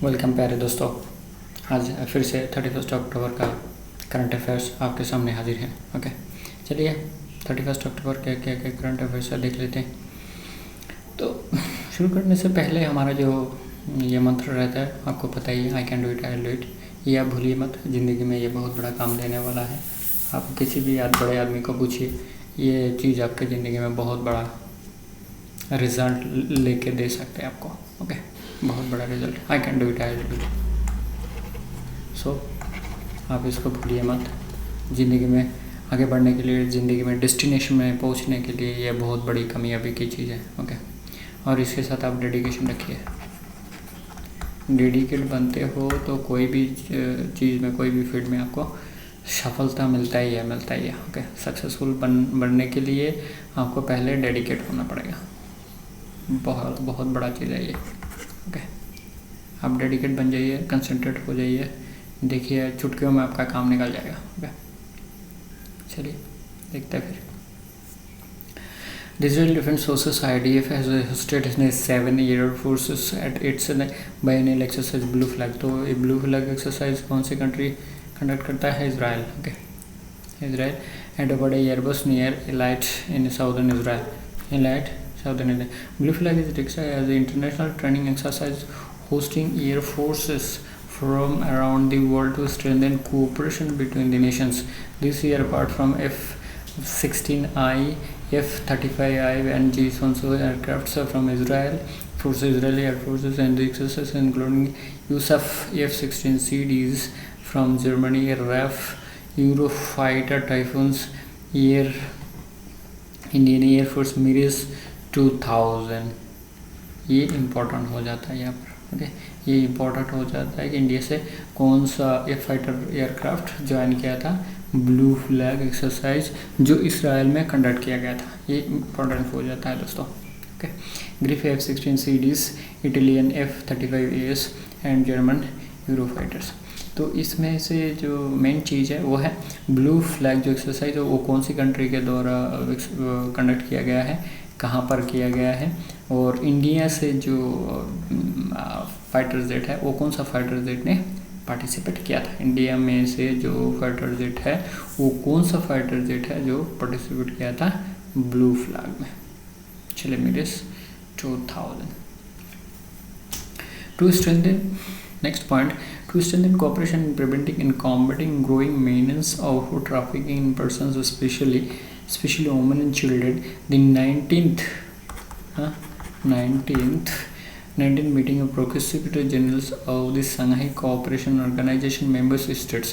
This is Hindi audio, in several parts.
वेलकम प्यारे दोस्तों। आज फिर से 31 अक्टूबर का करंट अफेयर्स आपके सामने हाजिर है। ओके, चलिए 31 अक्टूबर के क्या क्या करंट अफेयर्स देख लेते हैं। तो शुरू करने से पहले हमारा जो ये मंत्र रहता है, आपको पता ही है, आई can do it, I will do it. ये आप भूलिए मत, ज़िंदगी में ये बहुत बड़ा काम देने वाला है। आप किसी भी बड़े आदमी को पूछिए, ये चीज़ आपके ज़िंदगी में बहुत बड़ा रिजल्ट लेके दे सकते हैं आपको। ओके, बहुत बड़ा result, I can do it, I will do it. So आप इसको भूलिए मत। ज़िंदगी में आगे बढ़ने के लिए, ज़िंदगी में डेस्टिनेशन में पहुंचने के लिए ये बहुत बड़ी कामयाबी की चीज़ है। ओके, और इसके साथ आप डेडिकेशन रखिए। डेडिकेट बनते हो तो कोई भी चीज़ में, कोई भी फील्ड में आपको सफलता मिलता ही है। ओके, सक्सेसफुल बनने के लिए आपको पहले डेडिकेट होना पड़ेगा। बहुत बहुत बड़ा चीज़ है ये। ओके, आप डेडिकेट बन जाइए, कंसंट्रेट हो जाइए, देखिए चुटकियों में आपका काम निकल जाएगा। ओके, चलिए देखते हैं फिर। The Israel Defense Forces IDF has hosted 7-year forces at its biennial exercise Blue Flag। तो ये ब्लू फ्लैग एक्सरसाइज कौन सी कंट्री कंडक्ट करता है? Israel. Okay, Israel at about airbase near Eilat in southern Israel. Southern India. Blue Flag is regarded as an international training exercise hosting air forces from around the world to strengthen cooperation between the nations. This year, apart from F-16I, F-35I and G-1 aircrafts from Israeli Air Forces, and the exercises including use of F-16CDs from Germany, RAF, Eurofighter Typhoons, Indian Air Force Mirage 2000। ये इम्पोर्टेंट हो जाता है यहाँ पर। ओके, ये इम्पोर्टेंट हो जाता है कि इंडिया से कौन सा फाइटर एयरक्राफ्ट ज्वाइन किया था ब्लू फ्लैग एक्सरसाइज, जो इसराइल में कंडक्ट किया गया था। ये इम्पोर्टेंट हो जाता है दोस्तों। ओके, ग्रिफ F-16CDs, Italian F-35AS and German Eurofighters. तो इसमें से जो मेन चीज़ है वो है ब्लू फ्लैग जो एक्सरसाइज है, वो कौन सी कंट्री के द्वारा कंडक्ट किया गया है, कहाँ पर किया गया है, और इंडिया से जो फाइटर जेट है वो कौन सा फाइटर जेट ने पार्टिसिपेट किया था। इंडिया में से जो फाइटर जेट है वो कौन सा फाइटर जेट है जो पार्टिसिपेट किया था ब्लू फ्लैग में। चलिए, Mirage 2000। To strengthen, next point, to strengthen cooperation in preventing and combating growing menace of trafficking in persons, especially women and children, the 19th meeting of Prosecutor Generals of the Shanghai Cooperation Organization member states।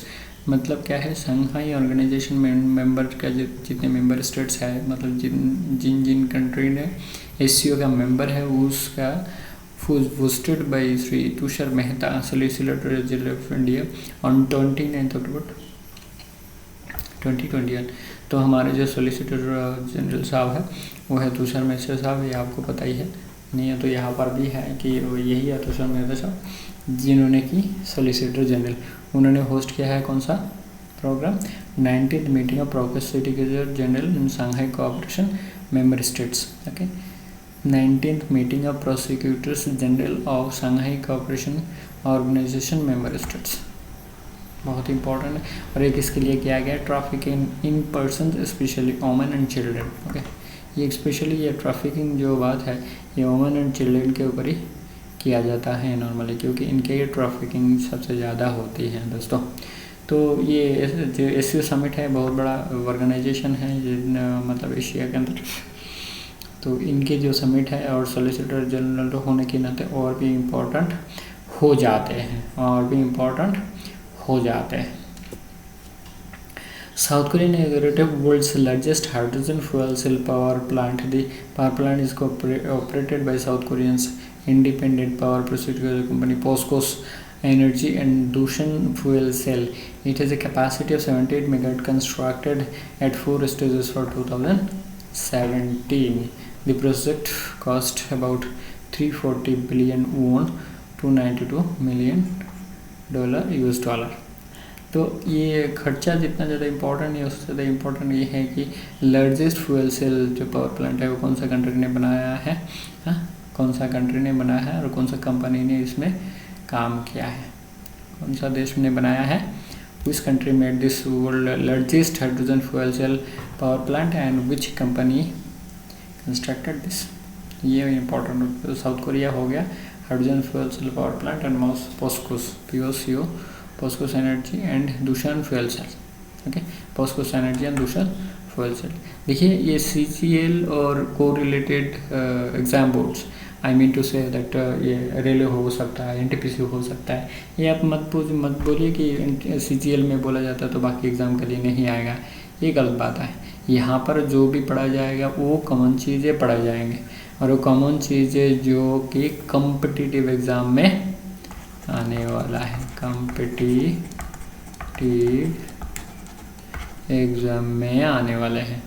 मतलब क्या है, संघाई ऑर्गेनाइजेशन मेंबर का जितने मेंबर स्टेट्स है, मतलब जिन कंट्री ने SCO का मेंबर है, उसका hosted by Sri Tushar Mehta, Solicitor General of India on 29th October 2021। तो हमारे जो सोलिसिटर जनरल साहब है वो है तुषार मेहता साहब। ये आपको पता ही है, नहीं है तो यहाँ पर भी है कि यही है तुषार मेहता साहब, जिन्होंने की सोलिसिटर जनरल। उन्होंने होस्ट किया है कौन सा programme? 19th meeting of prosecutor general in Shanghai cooperation member states. Okay, 19th meeting of prosecutors general of Shanghai cooperation organisation member states, बहुत इंपॉर्टेंट है। और एक इसके लिए किया गया trafficking in person, specially women and children. Okay, ये स्पेशली ये ट्रैफिकिंग जो बात है ये वोमेन एंड चिल्ड्रन के ऊपर ही किया जाता है नॉर्मली, क्योंकि इनके ये ट्रैफिकिंग सबसे ज़्यादा होती है दोस्तों। तो ये जो SCO समिट है बहुत बड़ा ऑर्गेनाइजेशन है, मतलब एशिया के अंदर। तो इनके जो समिट है और सॉलिसिटर जनरल होने के नाते और भी इम्पोर्टेंट हो जाते हैं। साउथ कोरिया ने inaugurated world's largest hydrogen fuel cell power plant. The power plant is operated by South Koreans independent power producer company POSCO Energy and Dushan Fuel Cell. It has a capacity of 78 megawatt, constructed at 4 stages for 2017. The project cost about 340 billion won, $292 million US dollar। तो ये खर्चा जितना ज़्यादा इम्पोर्टेंट है उससे ज़्यादा इम्पोर्टेंट ये है कि लार्जेस्ट फ्यूल सेल जो पावर प्लांट है वो कौन सा कंट्री ने बनाया है, कौन सा कंट्री ने बनाया है और कौन सा कंपनी ने इसमें काम किया है? कौन सा देश ने बनाया है? Which country made this world largest hydrogen fuel cell power plant and which company constructed this? ये इम्पोर्टेंट, साउथ कोरिया हो गया, hydrogen fuel cell power plant and POSCO's POCO POSCO's energy and Doosan fuel cell, okay, POSCO's energy and Doosan fuel cell. देखिए ये CGL और को related exam boards, I mean to say that ये रेलवे हो सकता है, NTPC हो सकता है, ये आप मत बोलिए कि CGL में बोला जाता है तो बाकी एग्ज़ाम के लिए नहीं आएगा, ये गलत बात है। यहाँ पर जो भी पढ़ा जाएगा वो कॉमन चीज़ें पढ़ाई जाएंगे, और वो कॉमन चीज़ें जो कि कॉम्पिटिटिव एग्ज़ाम में आने वाला है, कॉम्पिटिटिव एग्ज़ाम में आने वाले हैं,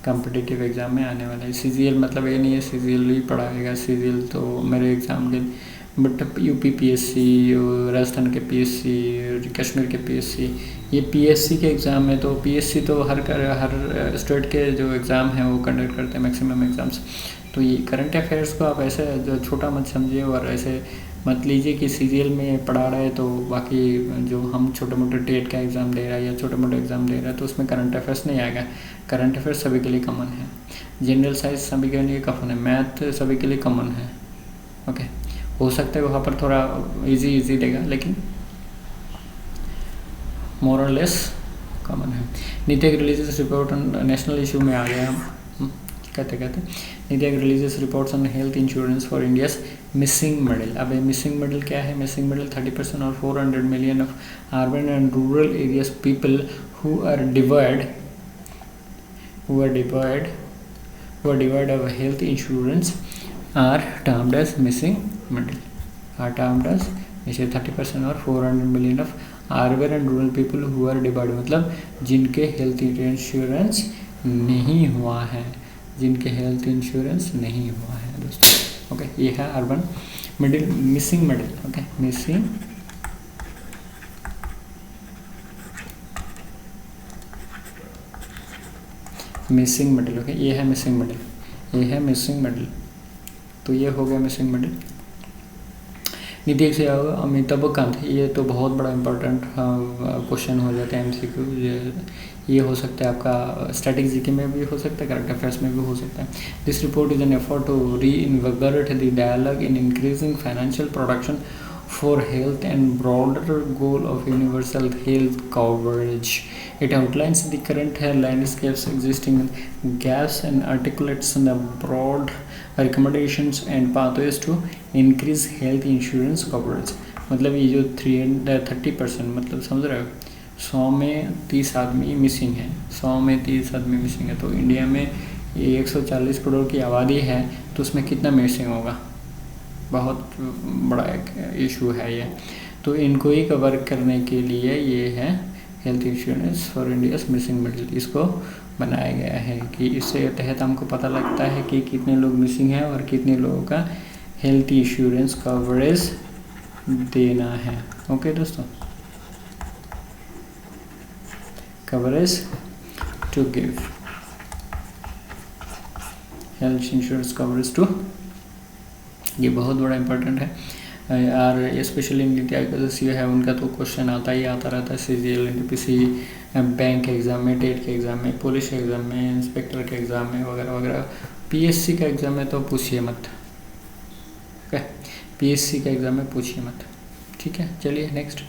कॉम्पिटिटिव एग्ज़ाम में आने वाला है। CGL मतलब ये नहीं है CGL ही पढ़ाएगा, CGL तो मेरे एग्ज़ाम के, बट UP PSC, राजस्थान के PSC, कश्मीर के PSC, ये PSC के एग्ज़ाम में, तो PSC तो हर स्टेट के जो एग्ज़ाम हैं वो कंडक्ट करते हैं मैक्सिमम एग्ज़ाम्स। तो ये करंट अफेयर्स को आप ऐसे जो छोटा मत समझिए और ऐसे मत लीजिए कि CGL में पढ़ा रहा है तो बाकी जो हम छोटे मोटे टेट का एग्ज़ाम दे रहा है या छोटे मोटे एग्ज़ाम दे रहा है तो उसमें करंट अफेयर्स नहीं आएगा। करंट अफेयर्स सभी के लिए कॉमन है, जनरल साइंस सभी के लिए कॉमन है, मैथ सभी के लिए कॉमन है, ओके। हो सकता है वहाँ पर थोड़ा इजी देगा, लेकिन मोर और लेस कॉमन है। NITI Aayog releases report on national issue में आ गया हम कहते NITI Aayog releases reports on health insurance for India's missing middle. अब मिसिंग मिडिल क्या है? मिसिंग मिडिल 30% और 400 million of urban and rural areas people who are devoid of health insurance are termed as missing middle, are termed as 30% और 400 million of urban and rural people who are devoid, मतलब जिनके हेल्थ इंश्योरेंस नहीं हुआ है, जिनके हेल्थ इंश्योरेंस नहीं हुआ है दोस्तों, ओके। ये है urban middle, missing middle, okay, missing middle, okay. ये है मिसिंग मिडिल, ये है मिसिंग मिडिल, तो ये हो गया मिसिंग मिडिल। नीति से होगा अमिताभ कांत, ये तो बहुत बड़ा इंपॉर्टेंट क्वेश्चन हो जाता है MCQ। ये हो सकता है आपका स्टैटिक जीके में भी हो सकता है, करंट अफेयर्स में भी हो सकता है। This report is an effort to reinvigorate the dialogue in increasing financial production for health and broader goal of universal health coverage. It outlines the current landscapes, existing gaps, and articulates the broad recommendations and pathways to increase health insurance coverage. मतलब ये जो 30% मतलब समझ रहे हो, 100 में 30 आदमी मिसिंग है, 100 में 30 आदमी मिसिंग है, तो इंडिया में ये 140 करोड़ की आबादी है, तो उसमें कितना मिसिंग होगा? बहुत बड़ा एक इशू है ये। तो इनको ही कवर करने के लिए ये है health insurance for India's missing middle, इसको बनाया गया है कि इससे तहत हमको पता लगता है कि कितने लोग मिसिंग हैं और कितने लोगों का हेल्थ इंश्योरेंस कवरेज देना है, ओके दोस्तों, coverage to give, health insurance coverage to, ये बहुत बड़ा इंपॉर्टेंट है। और स्पेशली नीति आयोग का जो CEO है उनका तो क्वेश्चन आता रहता है CGL, NTPC, बैंक के एग्ज़ाम में, टेट के एग्ज़ाम में, पुलिस के एग्ज़ाम में, इंस्पेक्टर के एग्ज़ाम में वगैरह वगैरह। PSC का एग्ज़ाम में तो पूछिए मत, ओके, PSC का एग्ज़ाम में पूछिए मत, ठीक है। चलिए next,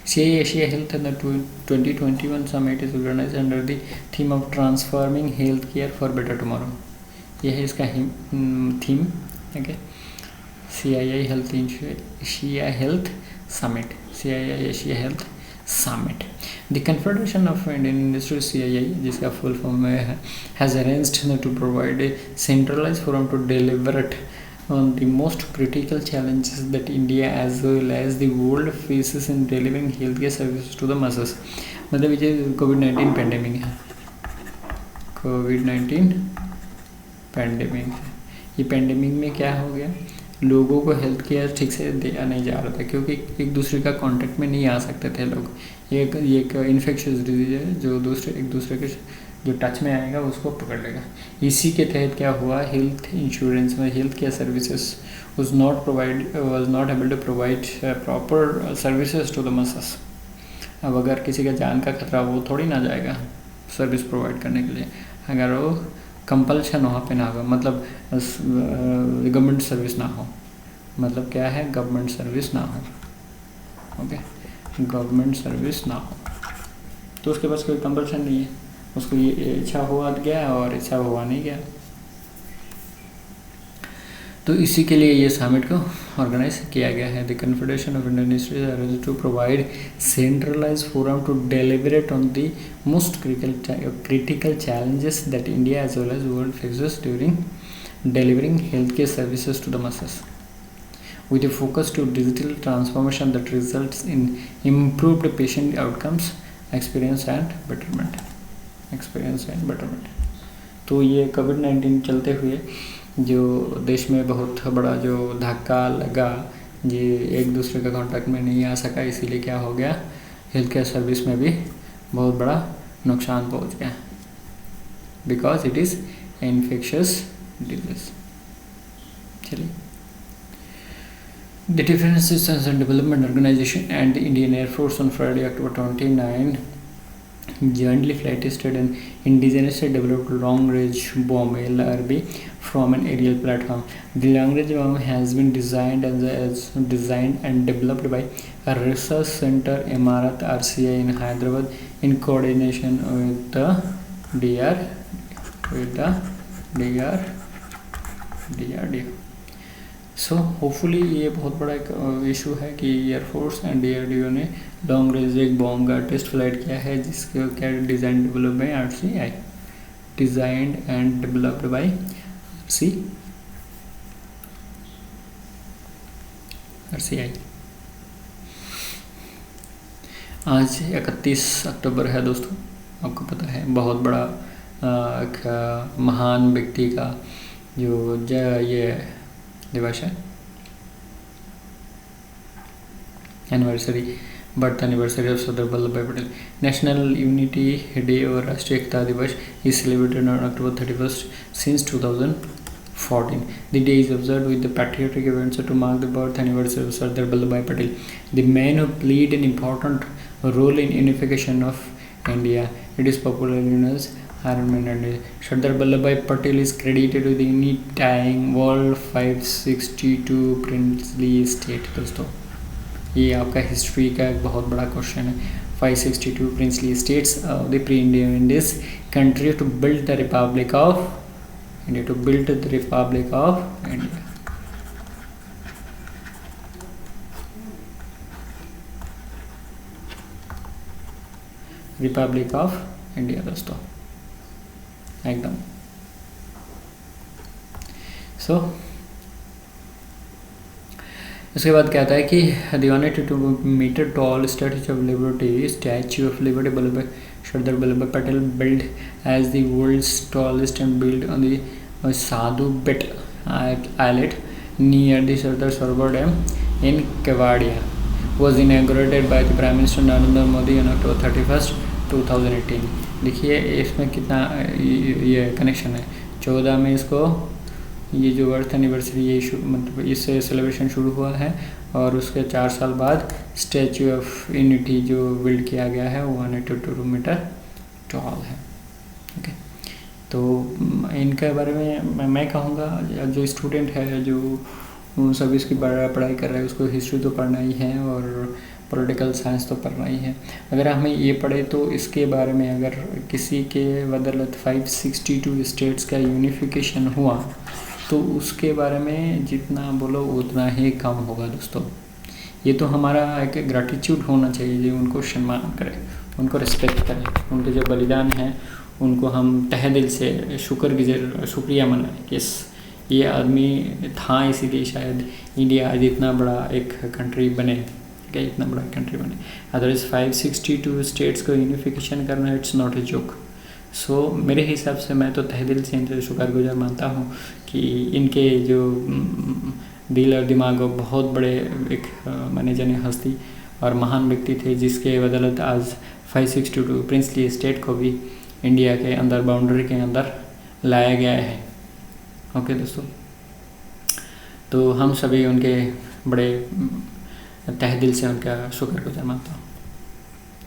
CII Asia Health and the 2021 Summit is organized under the theme of Transforming Healthcare for Better Tomorrow। यह है इसका theme, okay. CII Asia Health Summit, CII Asia Health Summit। The Confederation of Indian Industries CII, जिसका फुल फॉर्म है, has arranged to provide a centralized forum to deliberate on the most critical challenges that India as well as the world faces in delivering healthcare services to the masses। मतलब ये कोविड-19 पैंडेमिक है, कोविड-19 पैंडेमिक है। ये पैंडेमिक में क्या हो गया, लोगों को हेल्थ केयर ठीक से दिया नहीं जा रहा था क्योंकि एक दूसरे का कांटेक्ट में नहीं आ सकते थे लोग। ये एक इन्फेक्शियस डिजीज है जो एक दूसरे के जो टच में आएगा उसको पकड़ लेगा। इसी के तहत क्या हुआ, हेल्थ इंश्योरेंस में health care services was not able to provide proper services to the masses. अब अगर किसी का जान का खतरा, वो थोड़ी ना जाएगा सर्विस प्रोवाइड करने के लिए अगर वो कंपल्शन वहाँ पे ना हो, मतलब गवर्नमेंट सर्विस ना हो। मतलब क्या है, गवर्नमेंट सर्विस ना हो, ओके, गवर्नमेंट सर्विस ना हो तो उसके पास कोई कंपल्शन नहीं है, उसको ये इच्छा हुआ गया और इच्छा हुआ नहीं गया। तो इसी के लिए ये समिट को ऑर्गेनाइज किया गया है। The Confederation of Indian industry arrange to provide centralize forum to deliberate on the most critical challenges that India as well as world faces during delivering healthcare services to the masses, with a focus to digital transformation that results in improved patient outcomes, experience and betterment। तो ये कोविड-19 चलते हुए जो देश में बहुत बड़ा जो धक्का लगा, ये एक दूसरे का कांटेक्ट में नहीं आ सका, इसीलिए क्या हो गया, हेल्थ केयर सर्विस में भी बहुत बड़ा नुकसान पहुंच गया, because it is infectious disease. चलिए, The Defense Research and Development Organization and the Indian Air Force on Friday, October 29, jointly flight tested an indigenously developed long-range bomb (LRB) from an aerial platform. The long-range bomb has been designed and developed by a research center Emarat RCI in Hyderabad in coordination with the DRDO. So hopefully ये बहुत बड़ा एक इशू है कि एयरफोर्स एंड DRDO ने लॉन्ग रेंज एक बॉम्ब का टेस्ट फ्लाइट किया है, जिसके क्या design develop by RCI, designed and developed by RCI। आज 31 अक्टूबर है दोस्तों, आपको पता है बहुत बड़ा एक महान व्यक्ति का जो ये दिवस है, birth anniversary of Sardar Vallabh भाई पटेल। नेशनल यूनिटी डे और राष्ट्रीय एकता दिवस is celebrated on October 31st since 2014. The day is observed with the patriotic events to mark the birth anniversary of Sardar Vallabhbhai Patel, the man who played an important role in unification of India. It is popularly known as Iron Man India. Sardar Vallabhbhai Patel is credited with unifying world 562 princely state। दोस्तों ये आपका हिस्ट्री का एक बहुत बड़ा क्वेश्चन है। 562 princely states of the pre-independence country to build the Republic of India, Republic of India दोस्तों, एकदम। सो उसके बाद क्या आता है कि the 182 meter tall Statue of Liberty Vallabhbhai Sardar Vallabhbhai Patel, built as the world's tallest and built on the Sadhu Bet islet near the Sardar Sarovar Dam in Kevadia, was inaugurated by the Prime Minister Narendra Modi on October 31st, 2018। देखिए इसमें कितना ये कनेक्शन है। 14 में इसको ये जो बर्थ एनिवर्सरी ये मतलब इससे सेलिब्रेशन शुरू हुआ है, और उसके 4 साल बाद स्टैचू ऑफ यूनिटी जो बिल्ड किया गया है वो 182 मीटर टॉल है। ओके, तो इनके बारे में मैं कहूँगा, जो स्टूडेंट है जो सर्विस की पढ़ाई कर रहा है उसको हिस्ट्री तो पढ़ना ही है और पॉलिटिकल साइंस तो पढ़ना ही है। अगर हमें ये पढ़े तो इसके बारे में अगर किसी के बदौलत 562 स्टेट्स का यूनिफिकेशन हुआ तो उसके बारे में जितना बोलो उतना ही कम होगा दोस्तों। ये तो हमारा एक ग्रैटिट्यूड होना चाहिए, जो उनको सम्मान करें, उनको रिस्पेक्ट करें, उनके जो बलिदान है उनको हम तहे दिल से शुक्रिया मनाएं कि ये आदमी था, इसीलिए शायद इंडिया आज इतना बड़ा एक कंट्री बने, इतना बड़ा कंट्री बने। अदरवाइज 562 स्टेट्स को यूनिफिकेशन करना इट्स नॉट ए जोक। सो मेरे हिसाब से मैं तो तहे दिल से इनसे शुक्रगुजार मानता हूँ कि इनके जो दिल और दिमाग बहुत बड़े एक माने जाने हस्ती और महान व्यक्ति थे, जिसके बदौलत आज 562 प्रिंसली स्टेट को भी इंडिया के अंदर बाउंड्री के अंदर लाया गया है। ओके दोस्तों, तो हम सभी उनके बड़े तहे दिल से उनका शुक्रगुजार मानता हूँ।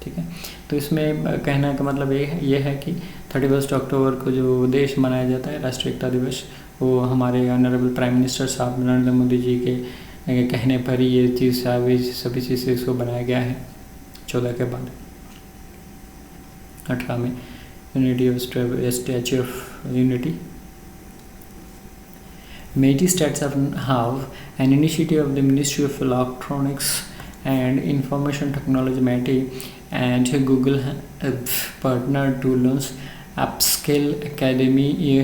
ठीक है, तो इसमें कहने का मतलब ये है कि 31 अक्टूबर को जो देश मनाया जाता है राष्ट्रीय एकता दिवस, वो हमारे ऑनरेबल प्राइम मिनिस्टर साहब नरेंद्र मोदी जी के कहने पर ही ये चीज़ सभी चीज़ें इसको बनाया गया है 14 के बाद 18 में unity of statue of unity. Many states have an initiative of the Ministry of Electronics and Information Technology (MeitY) and Google have partnered to launch Upskill Academy, a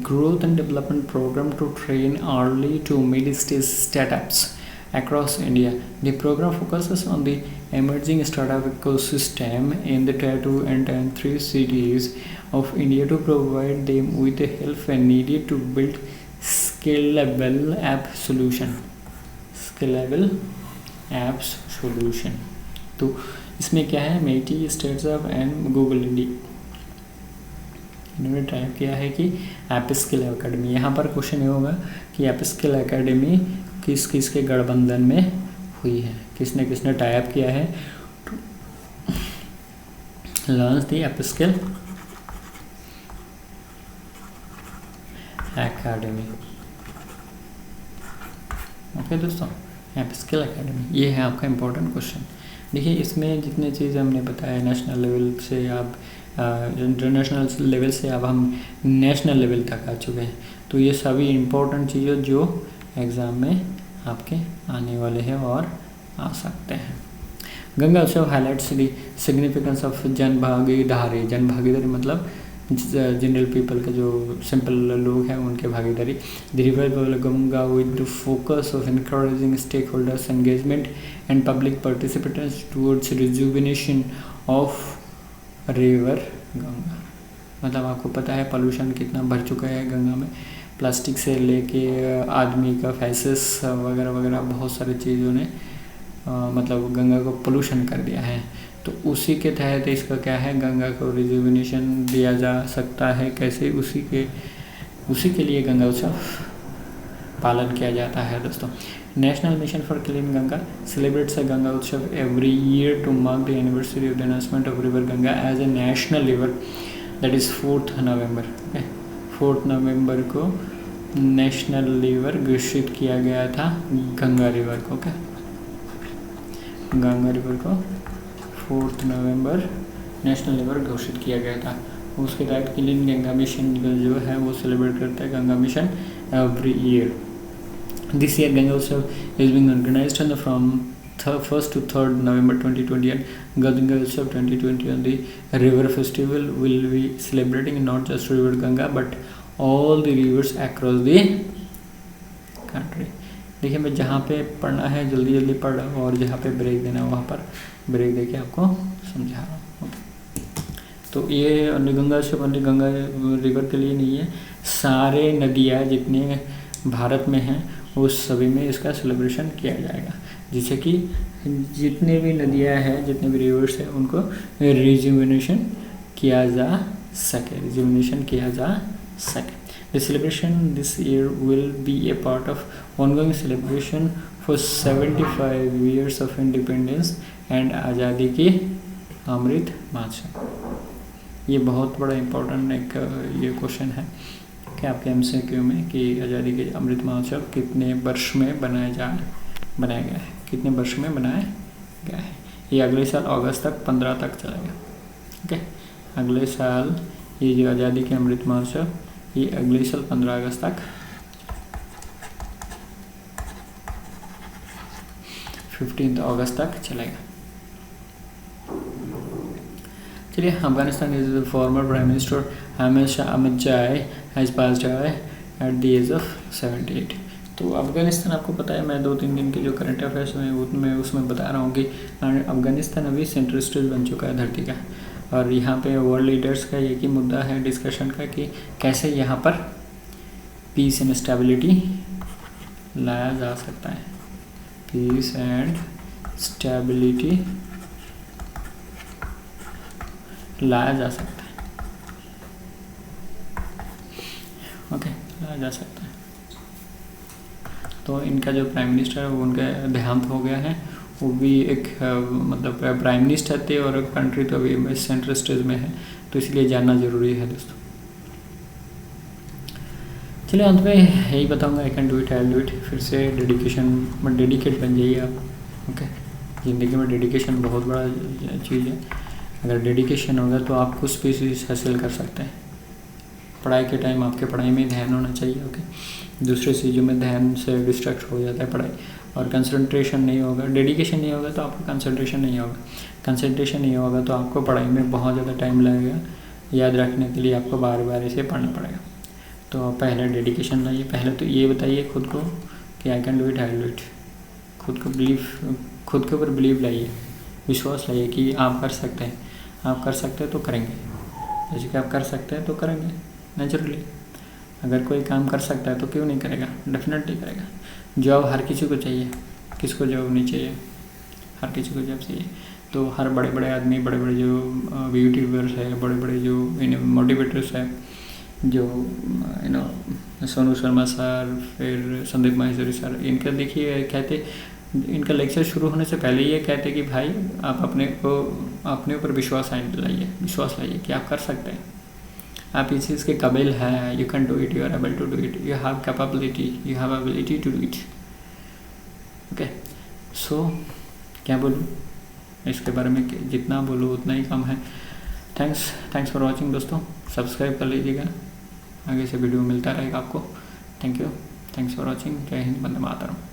growth and development program to train early to mid-stage startups across India. The program focuses on the emerging startup ecosystem in the Tier 2 and Tier 3 cities of India to provide them with the help needed to build scalable app solution। तो इसमें क्या है, MeitY startup and Google India इन्होंने ट्राई किया है कि ऐप स्किल एकेडमी। यहाँ पर क्वेश्चन ये होगा कि ऐप स्किल एकेडमी किस किस के गठबंधन में हुई है, किसने किसने टाइप किया है लॉन्च दी ऐप स्किल एकेडमी। ओके दोस्तों, ऐप स्किल एकेडमी ये है आपका इम्पोर्टेंट क्वेश्चन। देखिए इसमें जितने चीज़ हमने बताया नेशनल लेवल से आप इंटरनेशनल लेवल से अब हम नेशनल लेवल तक आ चुके हैं, तो ये सभी इम्पोर्टेंट चीज़ें जो एग्ज़ाम में आपके आने वाले हैं और आ सकते हैं। गंगा उत्सव हाईलाइट्स द सिग्निफिकेंस ऑफ जन भागीदारी मतलब जनरल पीपल का जो सिंपल लोग हैं उनके भागीदारी। The revival of Ganga with the focus of encouraging stakeholders engagement and public participations towards rejuvenation of river Ganga. मतलब आपको पता है पोल्यूशन कितना बढ़ चुका है गंगा में, प्लास्टिक से लेके आदमी का फैसेस वगैरह वगैरह बहुत सारी चीज़ों ने मतलब गंगा को पोल्यूशन कर दिया है। तो उसी के तहत इसका क्या है, गंगा को रिजुविनेशन दिया जा सकता है कैसे, उसी के लिए गंगा उत्सव पालन किया जाता है दोस्तों। National mission for clean Ganga celebrates a Ganga Utsav every year to mark the anniversary of the announcement of river Ganga as a national river, that is 4 November. 4 नवंबर को नेशनल रिवर घोषित किया गया था गंगा रिवर को। क्या गंगा रिवर को 4 नवंबर नेशनल रिवर घोषित किया गया था। उसके तहत क्लीन गंगा मिशन जो है वो सेलिब्रेट करता है Ganga mission every year. This year Ganga Utsav is being organised from 1st to 3rd November 2020 and Ganga Utsav 2020 on the river festival will be celebrating not just river Ganga but all the rivers across the country। देखिए मैं जहाँ पे पढ़ना है जल्दी जल्दी पढ़ रहा हूँ और जहाँ पे ब्रेक देना है वहाँ पर ब्रेक देके आपको समझा रहा हूँ। तो ये गंगा उत्सव गंगा रिवर के लिए नहीं है, सारे नदियाँ जितने भारत में हैं उस सभी में इसका सेलिब्रेशन किया जाएगा, जिससे कि जितने भी नदियाँ हैं जितने भी रिवर्स हैं उनको रिजुविनेशन किया जा सके। The celebration this year will be a part of ongoing celebration for 75 years of independence and आज़ादी की अमृत महोत्सव। ये बहुत बड़ा इम्पोर्टेंट एक ये क्वेश्चन है कि आपके MCQ में कि आज़ादी के अमृत महोत्सव कितने वर्ष में बनाया गया है, कितने वर्ष में बनाया गया है। ये अगले साल अगस्त तक 15 तक चलेगा। ओके, अगले साल ये जो आज़ादी के अमृत महोत्सव ये अगले साल 15 अगस्त तक 15 अगस्त तक चलेगा। चलिए, Afghanistan is the former prime minister Ahmadzai has passed away at the age of 78। तो अफ़गानिस्तान आपको पता है, मैं 2-3 दिन के जो करंट अफेयर्स में उसमें बता रहा हूँ कि अफ़गानिस्तान अभी सेंट्रल स्टेज बन चुका है धरती का, और यहाँ पे वर्ल्ड लीडर्स का एक ही मुद्दा है डिस्कशन का कि कैसे यहाँ पर पीस एंड स्टेबिलिटी लाया जा सकता है, पीस एंड स्टेबिलिटी लाया जा सकता है। ओके, लाया जा सकता है। तो इनका जो प्राइम मिनिस्टर है वो उनका देहांत हो गया है। वो भी एक मतलब प्राइम मिनिस्टर थे और कंट्री तो अभी सेंट्रल स्टेज में है, तो इसलिए जानना ज़रूरी है दोस्तों। चलिए अंत में यही बताऊंगा, आई can do it, I will do it. फिर से डेडिकेट बन जाइए आप। ओके, ज़िंदगी में डेडिकेशन बहुत बड़ा चीज़ है। अगर डेडिकेशन होगा तो आप कुछ भी चीज़ हासिल कर सकते हैं। पढ़ाई के टाइम आपके पढ़ाई में ध्यान होना चाहिए। ओके, दूसरे चीज़ों में ध्यान से डिस्ट्रैक्ट हो जाता है पढ़ाई, और कंसंट्रेशन नहीं होगा। डेडिकेशन नहीं होगा तो आपको कंसंट्रेशन नहीं होगा, कंसंट्रेशन नहीं होगा तो आपको पढ़ाई में बहुत ज़्यादा टाइम लगेगा। याद रखने के लिए आपको बार बार इसे पढ़ना पड़ेगा। तो पहले डेडिकेशन लाइए। पहले तो ये बताइए खुद को कि आई can do it, I will do it. खुद के ऊपर बिलीव लाइए, विश्वास लाइए कि आप कर सकते हैं। आप कर सकते हैं तो करेंगे, जैसे कि आप कर सकते हैं तो करेंगे नेचुरली। अगर कोई काम कर सकता है तो क्यों नहीं करेगा, डेफिनेटली करेगा। जॉब हर किसी को चाहिए, किसको जॉब नहीं चाहिए, हर किसी को जॉब चाहिए। तो हर बड़े बड़े आदमी, बड़े बड़े जो यूट्यूबर्स है, बड़े बड़े जो मोटिवेटर्स है, जो सोनू शर्मा सर, फिर संदीप माहेश्वरी सर, इनका देखिए कहते, इनका लेक्चर शुरू होने से पहले ये कहते कि भाई आप अपने ऊपर विश्वास लाइए कि आप कर सकते हैं, आप इस चीज़ के काबिल हैं। You can do it, you are able to do it, you have capability, you have ability to do it. Okay, so क्या बोलूँ इसके बारे में, जितना बोलूँ उतना ही कम है। थैंक्स फॉर वॉचिंग दोस्तों। सब्सक्राइब कर लीजिएगा, आगे से वीडियो मिलता रहेगा आपको। Thank you, thanks for watching. जय हिंद, वंदे मातरम।